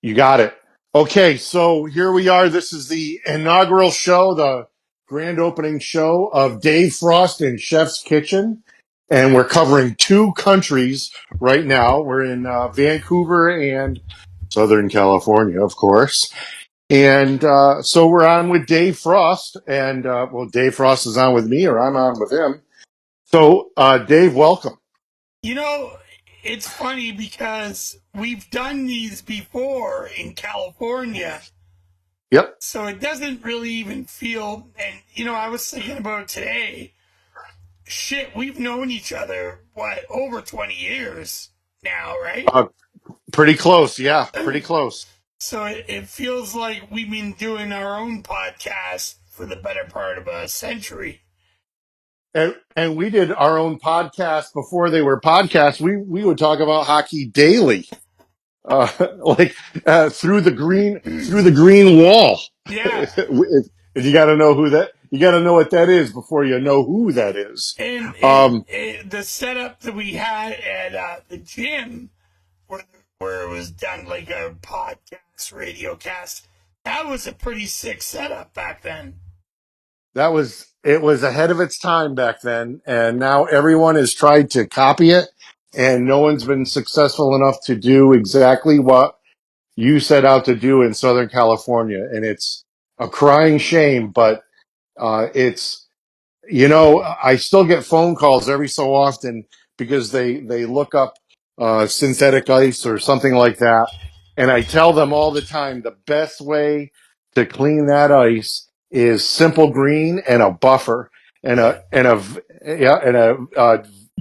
You got it. Okay, so here we are. This is the inaugural show, the grand opening show of Dave Frost in Chef's Kitchen. And we're covering two countries right now. We're in Vancouver and Southern California, of course. And so we're on with Dave Frost. And Dave Frost is on with me, or I'm on with him. So, Dave, welcome. You know, it's funny because we've done these before in California, Yep. so it doesn't really even feel. And, I was thinking about it today. Shit, we've known each other, over 20 years now, right? Uh, Pretty close. Yeah, pretty close. So it feels like we've been doing our own podcast for the better part of a century. And we did our own podcast before they were podcasts. We would talk about hockey daily, uh, like through the green wall. Yeah. If you got to know you got to know what that is before you know who that is. And Um, the setup that we had at the gym where, where it was done like a podcast, radio cast. That was a pretty sick setup back then. it was ahead of its time back then, and now everyone has tried to copy it, and no one's been successful enough to do exactly what you set out to do in Southern California, and it's a crying shame, but it's I still get phone calls every so often because they look up synthetic ice or something like that, and I tell them all the time the best way to clean that ice is simple green and a buffer and a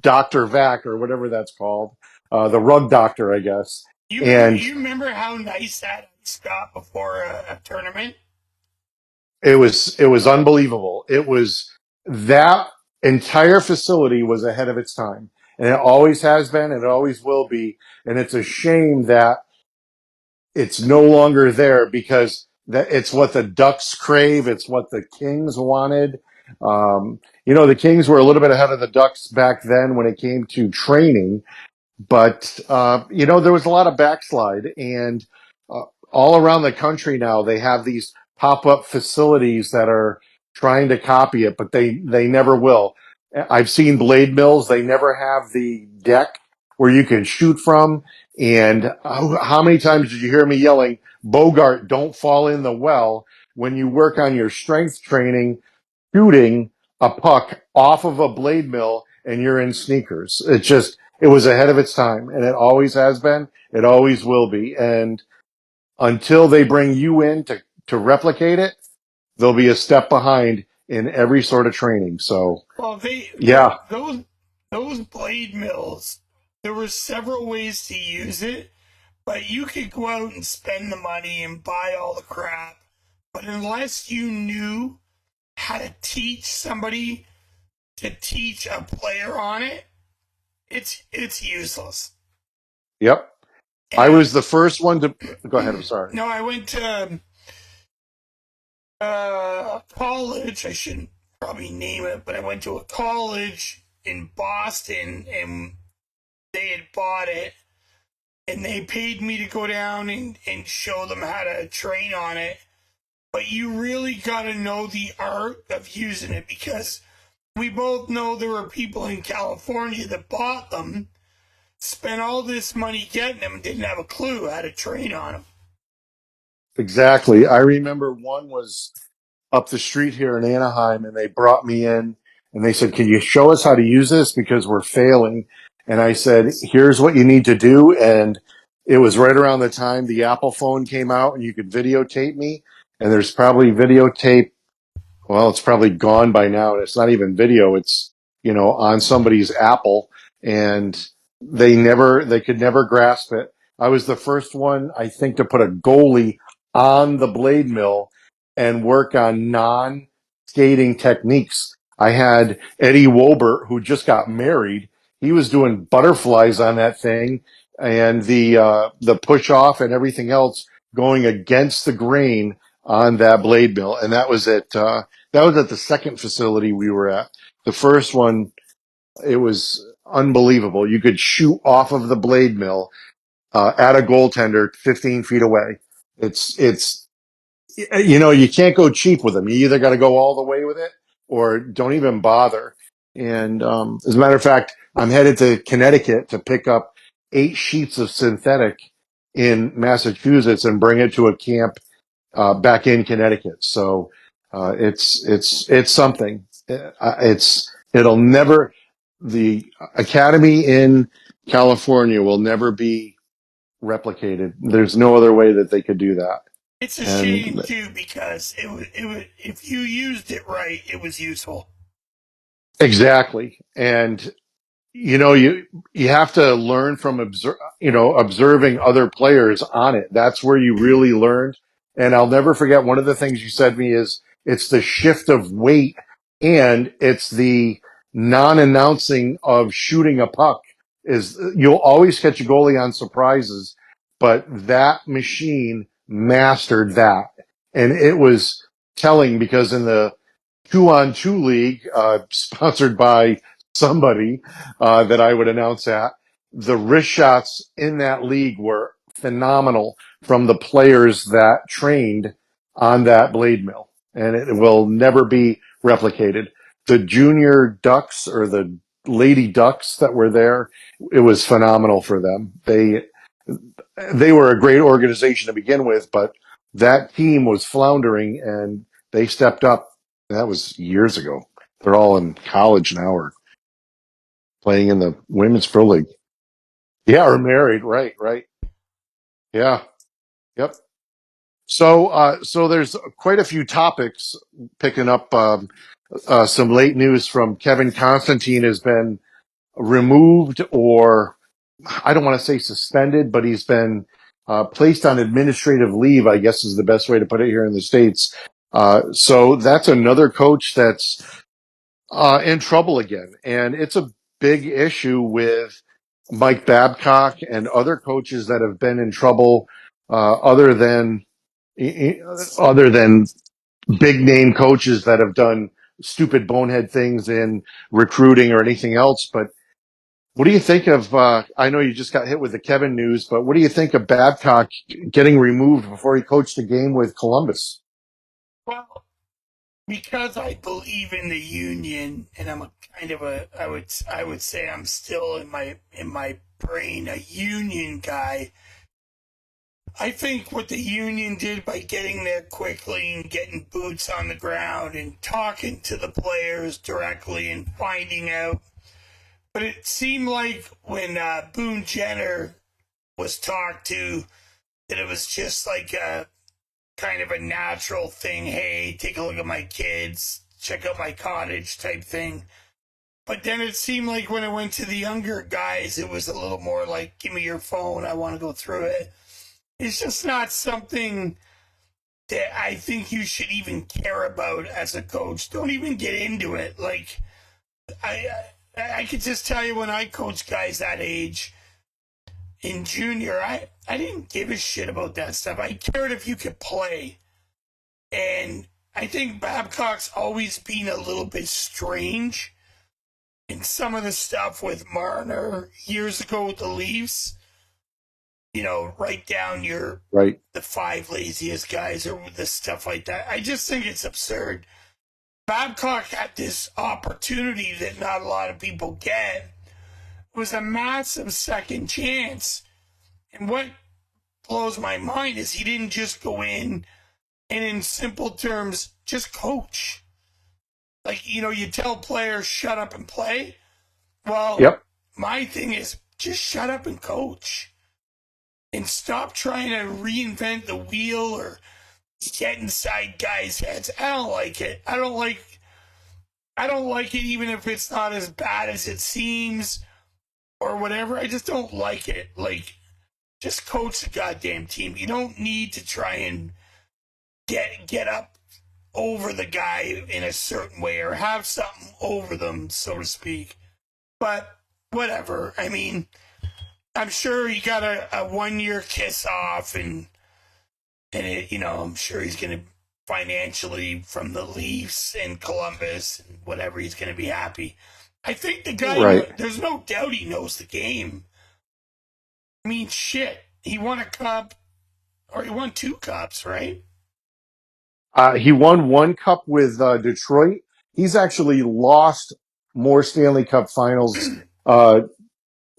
Dr. Vac or whatever that's called, the rug doctor, I guess. And You remember how nice that ice got before a tournament? it was unbelievable. It was that entire facility was ahead of its time, and it always has been, and it always will be. And it's a shame that it's no longer there because that it's what the Ducks crave. It's what the Kings wanted. The Kings were a little bit ahead of the Ducks back then when it came to training, but there was a lot of backslide, and uh, all around the country now they have these pop-up facilities that are trying to copy it, but they never will. I've seen blade mills; they never have the deck where you can shoot from. And how many times did you hear me yelling, "Bogart, don't fall in the well," when you work on your strength training, shooting a puck off of a blade mill and you're in sneakers? It was ahead of its time, and it always has been. It always will be. And until they bring you in to replicate it, they'll be a step behind in every sort of training. So, Well, yeah, those blade mills. There were several ways to use it, but you could go out and spend the money and buy all the crap. But unless you knew how to teach somebody to teach a player on it, it's useless. yep. I And was the first one to go ahead. I'm sorry. no, I went to college. I shouldn't probably name it, but I went to a college in Boston, and they had bought it, and they paid me to go down and show them how to train on it. But you really got to know the art of using it, because we both know there were people in California that bought them, spent all this money getting them, and didn't have a clue how to train on them. Exactly. I remember one was up the street here in Anaheim, and they brought me in and they said, "Can you show us how to use this? Because we're failing." And I said, "Here's what you need to do." And it was right around the time the Apple phone came out and you could videotape me. And there's probably videotape. Well, it's probably gone by now. And it's not even video. It's, on somebody's Apple, and they could never grasp it. I was the first one, I think, to put a goalie on the blade mill and work on non skating techniques. I had Eddie Wolbert, who just got married. He was doing butterflies on that thing, and the push off and everything else going against the grain on that blade mill. And that was at the second facility we were at. The first one, it was unbelievable. You could shoot off of the blade mill. at a goaltender 15 feet away. It's you can't go cheap with them. You either got to go all the way with it or don't even bother. And as a matter of fact, I'm headed to Connecticut to pick up 8 sheets of synthetic in Massachusetts and bring it to a camp back in Connecticut. So it's something. It'll never, the academy in California will never be replicated. There's no other way that they could do that. It's a shame And too because it if you used it right, it was useful. exactly. And you have to learn from observing other players on it. That's where you really learned. And I'll never forget one of the things you said to me is it's the shift of weight and it's the non-announcing of shooting a puck. Is you'll always catch a goalie on surprises, but that machine mastered that. And it was telling because in the 2-on-2 league, sponsored by somebody that I would announce at, the wrist shots in that league were phenomenal from the players that trained on that blade mill, and it will never be replicated. The junior ducks or the lady ducks that were there, it was phenomenal for them. They were a great organization to begin with, but that team was floundering and they stepped up. That was years ago. They're all in college now or playing in the women's pro league. Yeah, or married. Right, right. Yeah, yep. So there's quite a few topics picking up. Some late news from Kevin Constantine has been removed, or I don't want to say suspended, but he's been placed on administrative leave, I guess is the best way to put it here in the States. So that's another coach that's in trouble again. And it's a big issue with Mike Babcock and other coaches that have been in trouble, other than other than big name coaches that have done stupid bonehead things in recruiting or anything else. But what do you think of? I know you just got hit with the Kevin news, but what do you think of Babcock getting removed before he coached a game with Columbus? Well, because I believe in the union, and I'm a kind of a I would say I'm still in my brain a union guy. I think what the union did by getting there quickly and getting boots on the ground and talking to the players directly and finding out. But it seemed like when Boone Jenner was talked to, that it was just like a kind of a natural thing. Hey, take a look at my kids, check out my cottage type thing. But then it seemed like when it went to the younger guys, it was a little more like, give me your phone, I want to go through it. It's just not something that I think you should even care about as a coach. Don't even get into it. Like, I could just tell you when I coach guys that age in junior, I didn't give a shit about that stuff. I cared if you could play. And I think Babcock's always been a little bit strange in some of the stuff with Marner years ago with the Leafs. Write down Right. the 5 laziest guys or the stuff like that. I just think it's absurd. Babcock had this opportunity that not a lot of people get. It was a massive second chance. And what blows my mind is he didn't just go in and in simple terms, just coach. Like, you tell players, shut up and play. Well, Yep. my thing is just shut up and coach. And stop trying to reinvent the wheel or get inside guys' heads. I don't like it. I don't like it even if it's not as bad as it seems or whatever. I just don't like it. Like, just coach the goddamn team. You don't need to try and get up over the guy in a certain way or have something over them, so to speak. But whatever. I mean, I'm sure he got a 1-year kiss off and I'm sure he's going to financially from the Leafs and Columbus and whatever, he's going to be happy. I think the guy, Right. there's no doubt he knows the game. I mean, shit. he won a cup, or he won 2 cups, right? He won one cup with Detroit. He's actually lost more Stanley Cup Finals. Uh,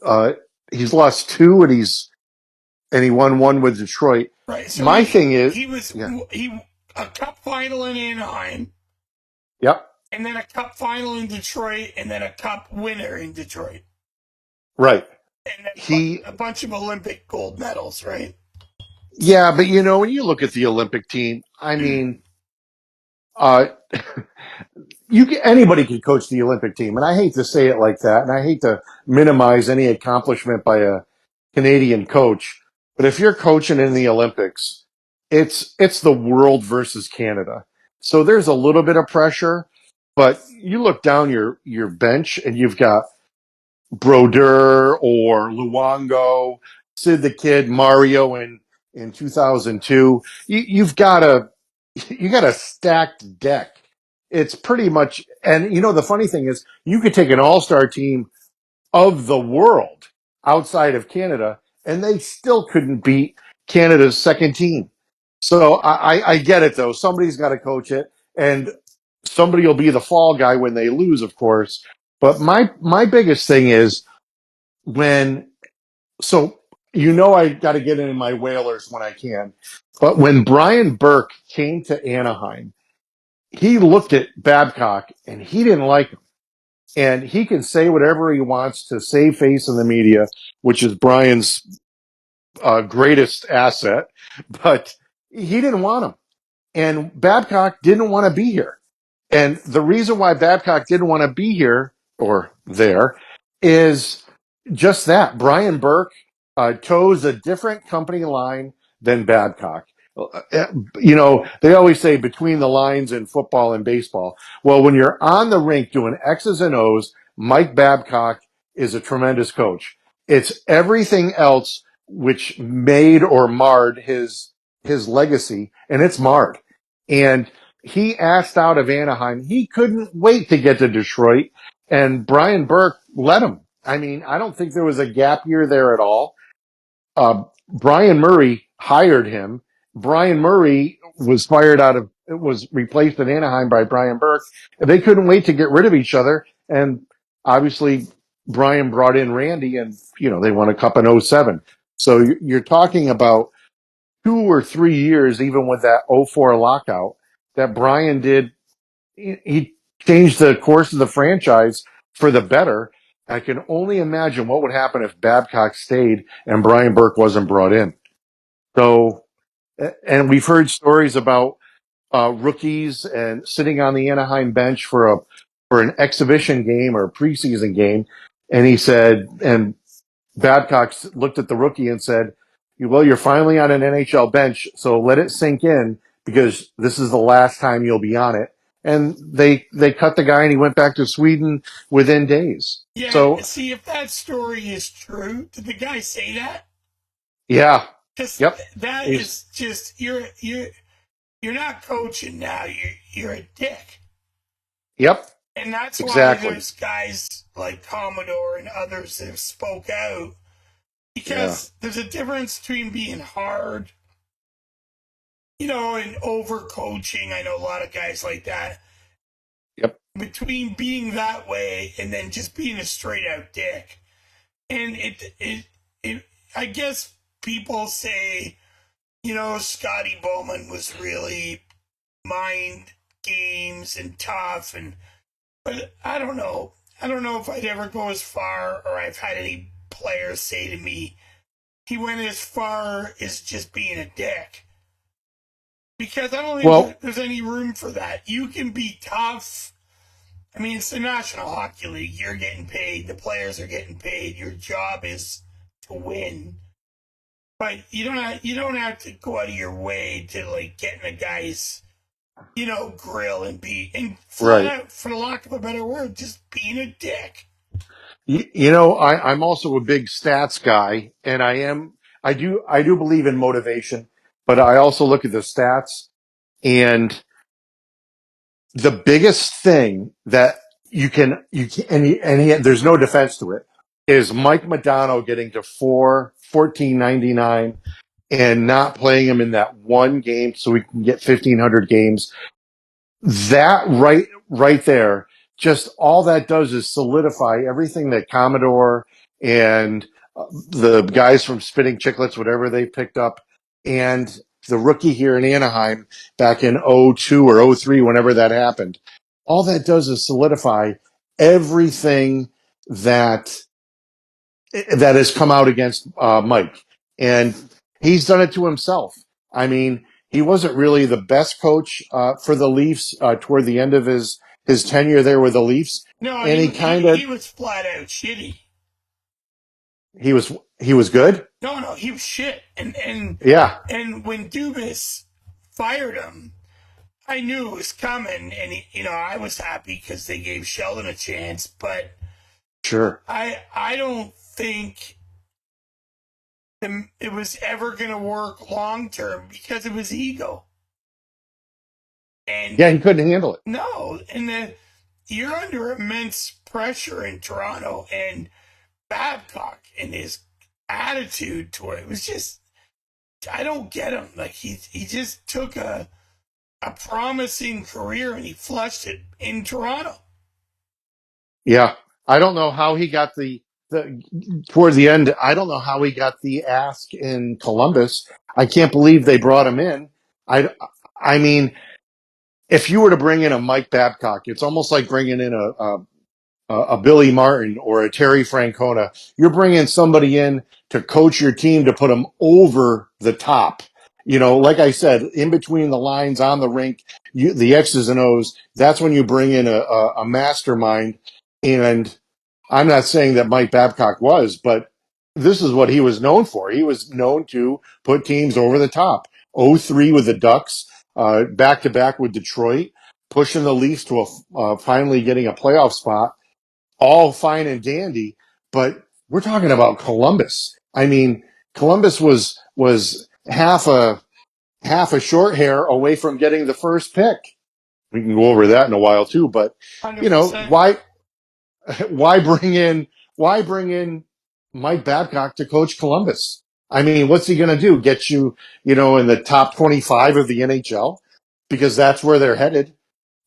uh, he's lost two, and he won one with Detroit. Right. So My thing is, he was yeah, he a cup final in Anaheim, yep, and then a cup final in Detroit, and then a cup winner in Detroit, right. and then He, a bunch of Olympic gold medals, right? yeah, but you know, when you look at the Olympic team, I mean, uh, anybody can coach the Olympic team, and I hate to say it like that, and I hate to minimize any accomplishment by a Canadian coach, but if you're coaching in the Olympics, it's the world versus Canada. So there's a little bit of pressure, but you look down your bench and you've got Brodeur or Luongo, Sid the Kid, Mario in 2002. You've got you got a stacked deck. It's pretty much, and you know, the funny thing is you could take an all-star team of the world outside of Canada, and they still couldn't beat Canada's second team. So I get it though. Somebody's got to coach it, and somebody will be the fall guy when they lose, of course. But my biggest thing is when so you know I got to get in my Whalers when I can. But when Brian Burke came to Anaheim, he looked at Babcock and he didn't like him. And he can say whatever he wants to save face in the media, which is Brian's greatest asset, but he didn't want him. And Babcock didn't want to be here. And the reason why Babcock didn't want to be here or there is just that. Brian Burke toes a different company line than Babcock. You know, they always say between the lines in football and baseball. Well, when you're on the rink doing X's and O's, Mike Babcock is a tremendous coach. It's everything else which made or marred his legacy, and it's marred. And he asked out of Anaheim. He couldn't wait to get to Detroit, and Brian Burke let him. I mean, I don't think there was a gap year there at all. Brian Murray hired him. Brian Murray was replaced in Anaheim by Brian Burke. And they couldn't wait to get rid of each other. And obviously Brian brought in Randy and, you know, they won a cup in '07. So you're talking about 2 or 3 years, even with that '04 lockout that Brian did. He changed the course of the franchise for the better. I can only imagine what would happen if Babcock stayed and Brian Burke wasn't brought in. So, and we've heard stories about rookies and sitting on the Anaheim bench for an exhibition game or a preseason game, and he said, and Babcock looked at the rookie and said, "Well, you're finally on an NHL bench, so let it sink in because this is the last time you'll be on it." And they cut the guy, and he went back to Sweden within days. Yeah. So See, if that story is true, did the guy say that? yeah, Because yep, that he's is just you're not coaching now. You're a dick. yep, And that's why exactly, there's guys like Commodore and others that have spoke out, yeah, because there's a difference between being hard, and overcoaching. I know a lot of guys like that. yep, Between being that way and then just being a straight out dick. And I guess people say, Scotty Bowman was really mind games and tough, but I don't know. I don't know if I'd ever go as far, or I've had any players say to me he went as far as just being a dick. Because I don't well, think there's any room for that. You can be tough. I mean, it's the National Hockey League. You're getting paid. The players are getting paid. Your job is to win. But you don't have to go out of your way to get in a guy's grill and flat right. out, for the lack of a better word, just being a dick. I'm also a big stats guy, and I do believe in motivation, but I also look at the stats, and the biggest thing that there's no defense to it, is Mike Modano getting to $14.99 and not playing him in that one game so we can get 1,500 games. That right there, just all that does is solidify everything that Commodore and the guys from Spitting Chicklets, whatever they picked up, and the rookie here in Anaheim back in '02 or '03, whenever that happened. All that does is solidify everything that that has come out against Mike, and he's done it to himself. I mean, he wasn't really the best coach for the Leafs toward the end of his tenure there with the Leafs, No, and he was flat out shitty. he was good. No, he was shit. Yeah, And when Dubas fired him, I knew it was coming, and I was happy because they gave Sheldon a chance. But sure. I don't think it was ever going to work long term because of his ego. And Yeah, he couldn't handle it. no, and you're under immense pressure in Toronto, and Babcock and his attitude toward it was just, I don't get him. Like he just took a promising career and he flushed it in Toronto. Yeah, I don't know how he got the toward the end. I don't know how he got the ask in Columbus. I can't believe they brought him in. I I mean, if you were to bring in a Mike Babcock, it's almost like bringing in a Billy Martin or a Terry Francona. You're bringing somebody in to coach your team to put them over the top. You know, like I said, in between the lines on the rink, the X's and O's. That's when you bring in a mastermind. And I'm not saying that Mike Babcock was, but this is what he was known for. He was known to put teams over the top. '03 with the Ducks, back to back with Detroit, pushing the Leafs to finally getting a playoff spot. All fine and dandy, but we're talking about Columbus. I mean, Columbus was half a short hair away from getting the first pick. We can go over that in a while too, but you know 100%. why why bring in Mike Babcock to coach Columbus? I mean, what's he going to do? Get you, in the top 25 of the NHL? Because that's where they're headed.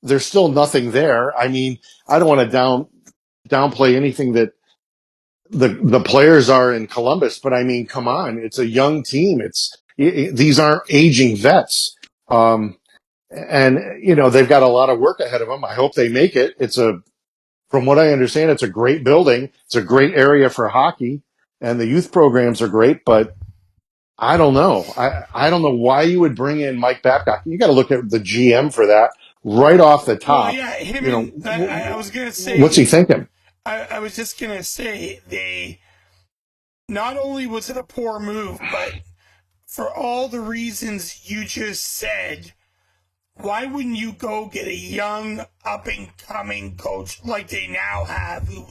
There's still nothing there. I mean, I don't want to downplay anything that the players are in Columbus, but I mean, come on, it's a young team. These aren't aging vets. And they've got a lot of work ahead of them. I hope they make it. From what I understand, it's a great building. It's a great area for hockey, and the youth programs are great. But I don't know. I don't know why you would bring in Mike Babcock. You got to look at the GM for that right off the Well, top. yeah, him and I was gonna say, What's he thinking? I was just gonna say they not only was it a poor move, but for all the reasons you just said, why wouldn't you go get a young up and coming coach like they now have, who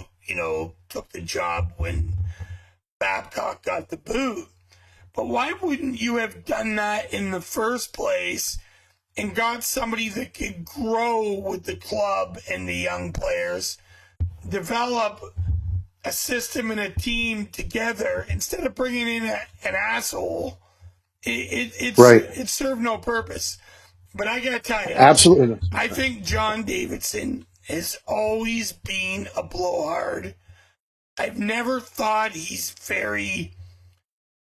took the job when Babcock got the boot? But why wouldn't you have done that in the first place and got somebody that could grow with the club and the young players, develop a system and a team together instead of bringing in an asshole? Right. It served no purpose. But I gotta tell you, Absolutely. I think John Davidson has always been a blowhard. I've never thought he's very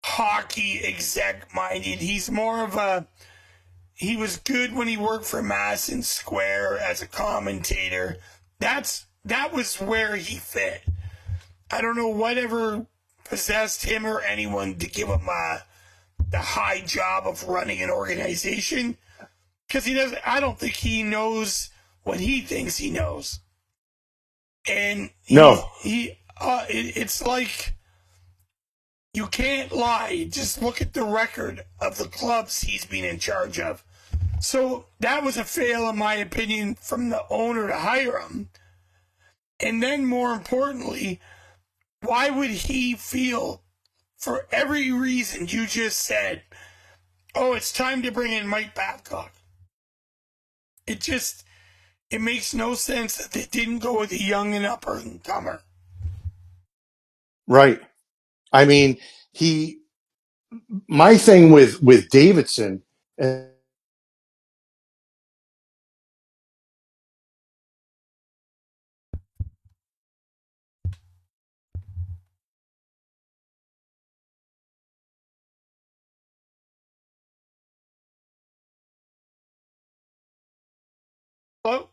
hockey exec minded. He's more of he was good when he worked for Madison Square as a commentator. That was where he fit. I don't know whatever possessed him or anyone to give him the high job of running an organization, because I don't think he knows what he thinks he knows. And it's like, you can't lie. Just look at the record of the clubs he's been in charge of. So that was a fail, in my opinion, from the owner to hire him. And then, more importantly, why would he feel, for every reason you just said, oh, it's time to bring in Mike Babcock? It makes no sense that they didn't go with a young and up and comer. Right. I mean, he, my thing with Davidson, Hello?